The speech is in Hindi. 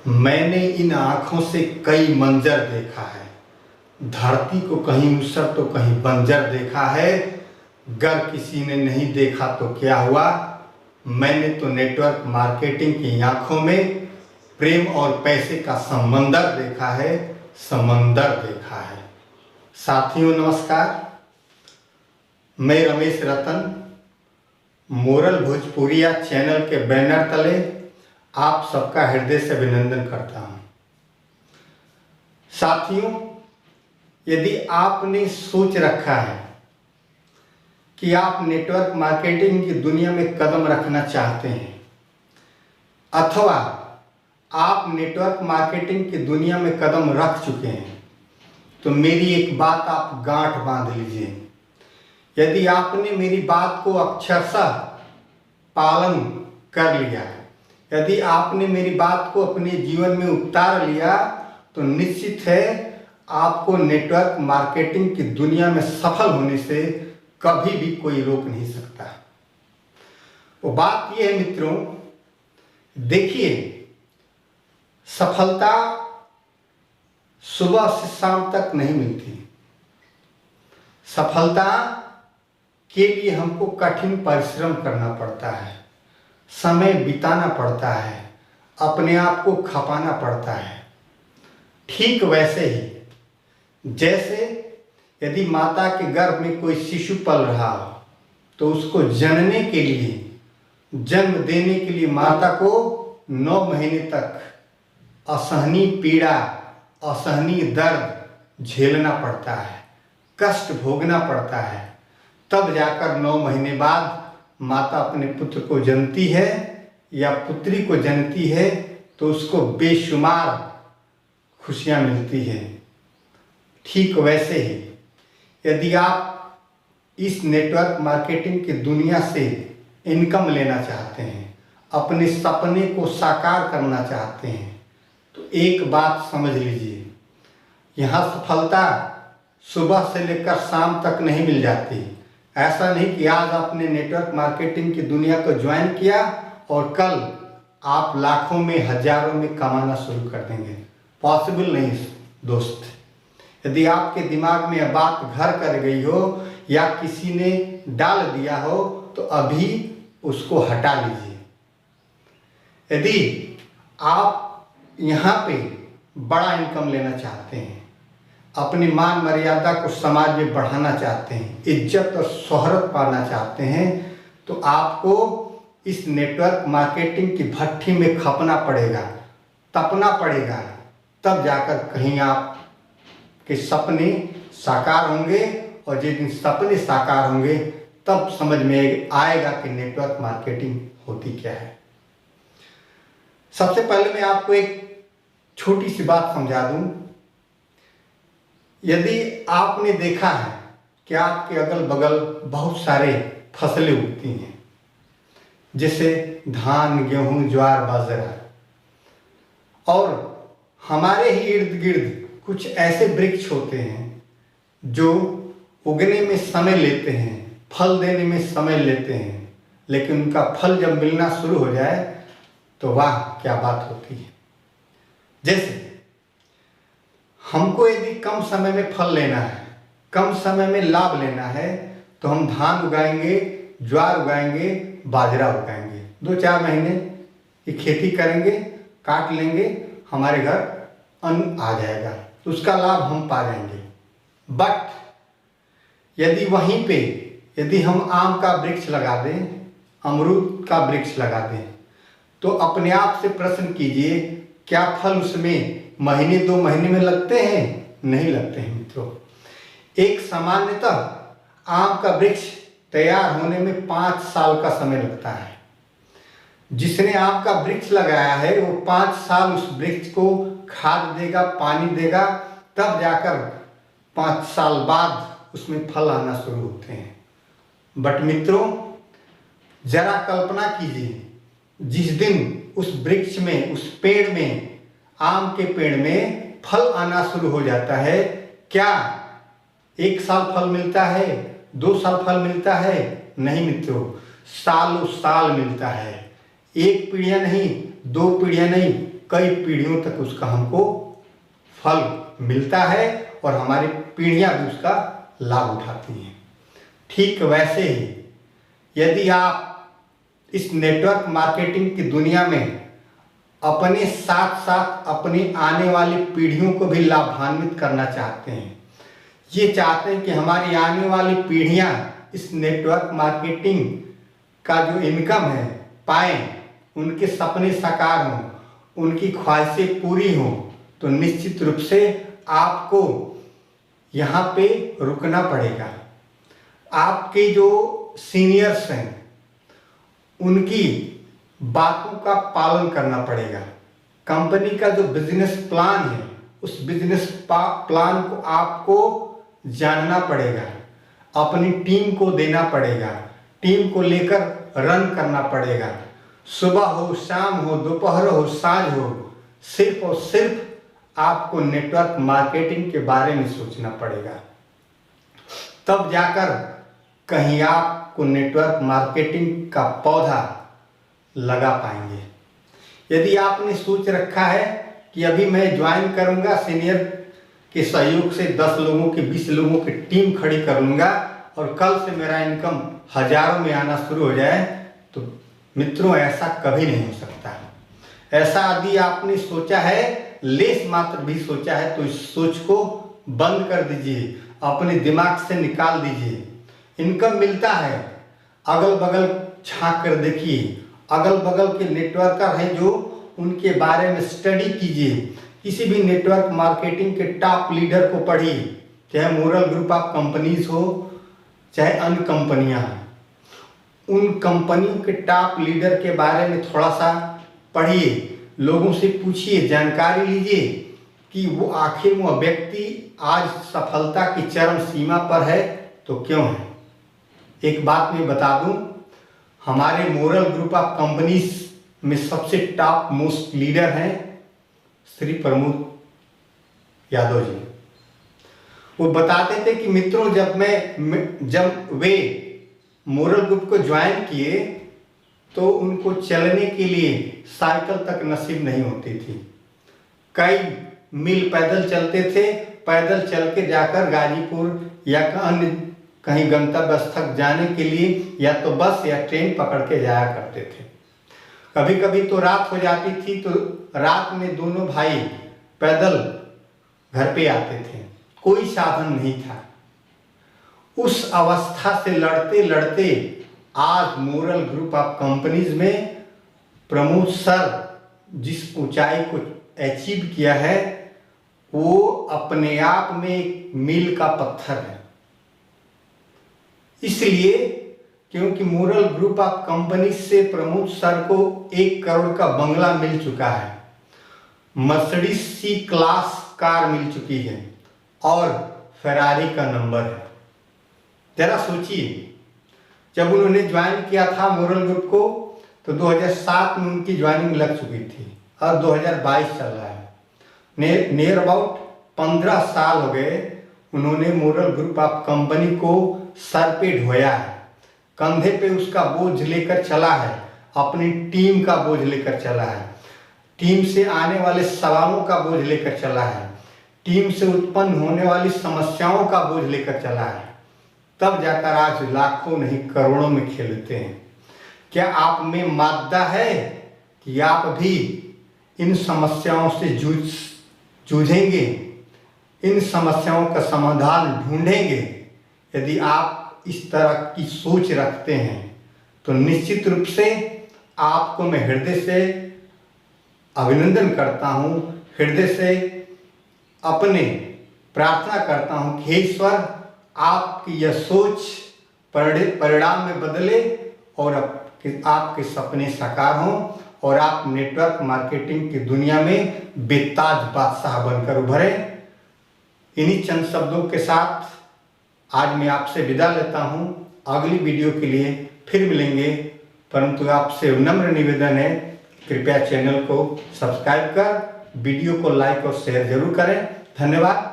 मैंने इन आँखों से कई मंजर देखा है। धरती को कहीं ऊसर तो कहीं बंजर देखा है। गर किसी ने नहीं देखा तो क्या हुआ, मैंने तो नेटवर्क मार्केटिंग की आँखों में प्रेम और पैसे का समंदर देखा है, समंदर देखा है। साथियों नमस्कार, मैं रमेश रतन मोरल भोजपुरिया चैनल के बैनर तले आप सबका हृदय से अभिनंदन करता हूँ। साथियों, यदि आपने सोच रखा है कि आप नेटवर्क मार्केटिंग की दुनिया में कदम रखना चाहते हैं अथवा आप नेटवर्क मार्केटिंग की दुनिया में कदम रख चुके हैं, तो मेरी एक बात आप गांठ बांध लीजिए। यदि आपने मेरी बात को अक्षरशः पालन कर लिया, यदि आपने मेरी बात को अपने जीवन में उतार लिया, तो निश्चित है आपको नेटवर्क मार्केटिंग की दुनिया में सफल होने से कभी भी कोई रोक नहीं सकता। वो बात यह है मित्रों, देखिए, सफलता सुबह से शाम तक नहीं मिलती। सफलता के लिए हमको कठिन परिश्रम करना पड़ता है, समय बिताना पड़ता है, अपने आप को खपाना पड़ता है। ठीक वैसे ही जैसे यदि माता के गर्भ में कोई शिशु पल रहा हो, तो उसको जनने के लिए, जन्म देने के लिए माता को 9 महीने तक असहनीय पीड़ा, असहनीय दर्द झेलना पड़ता है, कष्ट भोगना पड़ता है। तब जाकर 9 महीने बाद माता अपने पुत्र को जनती है या पुत्री को जनती है, तो उसको बेशुमार खुशियाँ मिलती हैं। ठीक वैसे ही यदि आप इस नेटवर्क मार्केटिंग की दुनिया से इनकम लेना चाहते हैं, अपने सपने को साकार करना चाहते हैं, तो एक बात समझ लीजिए, यहाँ सफलता सुबह से लेकर शाम तक नहीं मिल जाती। ऐसा नहीं कि आज आपने नेटवर्क मार्केटिंग की दुनिया को ज्वाइन किया और कल आप लाखों में, हजारों में कमाना शुरू कर देंगे। पॉसिबल नहीं दोस्त। यदि आपके दिमाग में यह बात घर कर गई हो या किसी ने डाल दिया हो, तो अभी उसको हटा लीजिए। यदि आप यहाँ पे बड़ा इनकम लेना चाहते हैं, अपनी मान मर्यादा को समाज में बढ़ाना चाहते हैं, इज्जत और शोहरत पाना चाहते हैं, तो आपको इस नेटवर्क मार्केटिंग की भट्ठी में खपना पड़ेगा, तपना पड़ेगा। तब जाकर कहीं आप के सपने साकार होंगे, और जिस दिन सपने साकार होंगे तब समझ में आएगा कि नेटवर्क मार्केटिंग होती क्या है। सबसे पहले मैं आपको एक छोटी सी बात समझा दूं। यदि आपने देखा है कि आपके अगल बगल बहुत सारे फसलें उगती हैं, जैसे धान, गेहूं, ज्वार, बाजरा, और हमारे ही इर्द गिर्द कुछ ऐसे वृक्ष होते हैं जो उगने में समय लेते हैं, फल देने में समय लेते हैं, लेकिन उनका फल जब मिलना शुरू हो जाए तो वाह क्या बात होती है। जैसे हमको यदि कम समय में फल लेना है, कम समय में लाभ लेना है, तो हम धान उगाएंगे, ज्वार उगाएंगे, बाजरा उगाएंगे। 2-4 महीने की खेती करेंगे, काट लेंगे, हमारे घर अन्न आ जाएगा, उसका लाभ हम पा जाएंगे। बट यदि वहीं पे यदि हम आम का वृक्ष लगा दें, अमरूद का वृक्ष लगा दें, तो अपने आप से प्रश्न कीजिए, क्या फल उसमें महीने 2 महीने में लगते हैं? नहीं लगते हैं मित्रों। एक सामान्यतः आम का वृक्ष तैयार होने में 5 साल का समय लगता है। जिसने आम का वृक्ष लगाया है वो 5 साल उस वृक्ष को खाद देगा, पानी देगा, तब जाकर 5 साल बाद उसमें फल आना शुरू होते हैं। बट मित्रों, जरा कल्पना कीजिए, जिस दिन उस वृक्ष में, उस पेड़ में, आम के पेड़ में फल आना शुरू हो जाता है, क्या 1 साल फल मिलता है? 2 साल फल मिलता है? नहीं मित्रों, सालों साल मिलता है। 1 पीढ़ियां नहीं, 2 पीढ़ियां नहीं, कई पीढ़ियों तक उसका हमको फल मिलता है और हमारी पीढ़ियां भी उसका लाभ उठाती हैं। ठीक वैसे ही यदि आप इस नेटवर्क मार्केटिंग की दुनिया में अपने साथ साथ अपनी आने वाली पीढ़ियों को भी लाभान्वित करना चाहते हैं, ये चाहते हैं कि हमारी आने वाली पीढ़ियां इस नेटवर्क मार्केटिंग का जो इनकम है पाएं, उनके सपने साकार हों, उनकी ख्वाहिशें पूरी हों, तो निश्चित रूप से आपको यहाँ पे रुकना पड़ेगा। आपके जो सीनियर्स हैं उनकी बातों का पालन करना पड़ेगा। कंपनी का जो बिजनेस प्लान है उस बिजनेस प्लान को आपको जानना पड़ेगा, अपनी टीम को देना पड़ेगा, टीम को लेकर रन करना पड़ेगा। सुबह हो, शाम हो, दोपहर हो, साँझ हो, सिर्फ और सिर्फ आपको नेटवर्क मार्केटिंग के बारे में सोचना पड़ेगा। तब जाकर कहीं आपको नेटवर्क मार्केटिंग का पौधा लगा पाएंगे। यदि आपने सोच रखा है कि अभी मैं ज्वाइन करूंगा, सीनियर के सहयोग से 10 लोगों की 20 लोगों की टीम खड़ी कर लूंगा और कल से मेरा इनकम हजारों में आना शुरू हो जाए, तो मित्रों ऐसा कभी नहीं हो सकता। ऐसा यदि आपने सोचा है, लेस मात्र भी सोचा है, तो इस सोच को बंद कर दीजिए, अपने दिमाग से निकाल दीजिए। इनकम मिलता है, अगल बगल झांक कर देखिए, अगल बगल के नेटवर्कर हैं जो उनके बारे में स्टडी कीजिए। किसी भी नेटवर्क मार्केटिंग के टॉप लीडर को पढ़िए, चाहे मोरल ग्रुप ऑफ कंपनीज हो, चाहे अन्य कंपनियां हैं, उन कंपनियों के टॉप लीडर के बारे में थोड़ा सा पढ़िए, लोगों से पूछिए, जानकारी लीजिए कि वो आखिर वो व्यक्ति आज सफलता की चरम सीमा पर है तो क्यों है। एक बात मैं बता दूं, हमारे मोरल ग्रुप ऑफ कंपनीज में सबसे टॉप मोस्ट लीडर हैं श्री प्रमोद यादव जी। वो बताते थे कि मित्रों, जब वे मोरल ग्रुप को ज्वाइन किए तो उनको चलने के लिए साइकिल तक नसीब नहीं होती थी। कई मील पैदल चलते थे, पैदल चल के जाकर गाजीपुर या अन्य कहीं गंतव्य तक जाने के लिए या तो बस या ट्रेन पकड़ के जाया करते थे। कभी कभी तो रात हो जाती थी, तो रात में दोनों भाई पैदल घर पे आते थे, कोई साधन नहीं था। उस अवस्था से लड़ते लड़ते आज मोरल ग्रुप ऑफ कंपनीज में प्रमोद सर जिस ऊंचाई को अचीव किया है, वो अपने आप में एक मील का पत्थर है। इसलिए क्योंकि मोरल ग्रुप ऑफ कंपनी से प्रमोद सर को 1 करोड़ का बंगला मिल चुका है, मर्सिडीज सी क्लास कार मिल चुकी है और फेरारी का नंबर है। जरा सोचिए, जब उन्होंने ज्वाइन किया था मोरल ग्रुप को तो 2007 में उनकी ज्वाइनिंग लग चुकी थी और 2022 चल रहा है। नियर अबाउट 15 साल हो गए उन्होंने मोरल ग्रुप ऑफ कंपनी को सर पे ढोया है, कंधे पे उसका बोझ लेकर चला है, अपनी टीम का बोझ लेकर चला है, टीम से आने वाले सवालों का बोझ लेकर चला है, टीम से उत्पन्न होने वाली समस्याओं का बोझ लेकर चला है। तब जाकर आज लाखों नहीं करोड़ों में खेलते हैं। क्या आप में मादा है कि आप भी इन समस्याओं से जूझेंगे, इन समस्याओं का समाधान ढूंढेंगे? यदि आप इस तरह की सोच रखते हैं तो निश्चित रूप से आपको मैं हृदय से अभिनंदन करता हूँ, हृदय से अपने प्रार्थना करता हूँ कि ईश्वर आपकी यह सोच परिणाम में बदले और आपके सपने साकार हों और आप नेटवर्क मार्केटिंग की दुनिया में बेताज बादशाह बनकर उभरें। इन्हीं चंद शब्दों के साथ आज मैं आपसे विदा लेता हूं। अगली वीडियो के लिए फिर मिलेंगे, परंतु आपसे नम्र निवेदन है, कृपया चैनल को सब्सक्राइब कर वीडियो को लाइक और शेयर जरूर करें। धन्यवाद।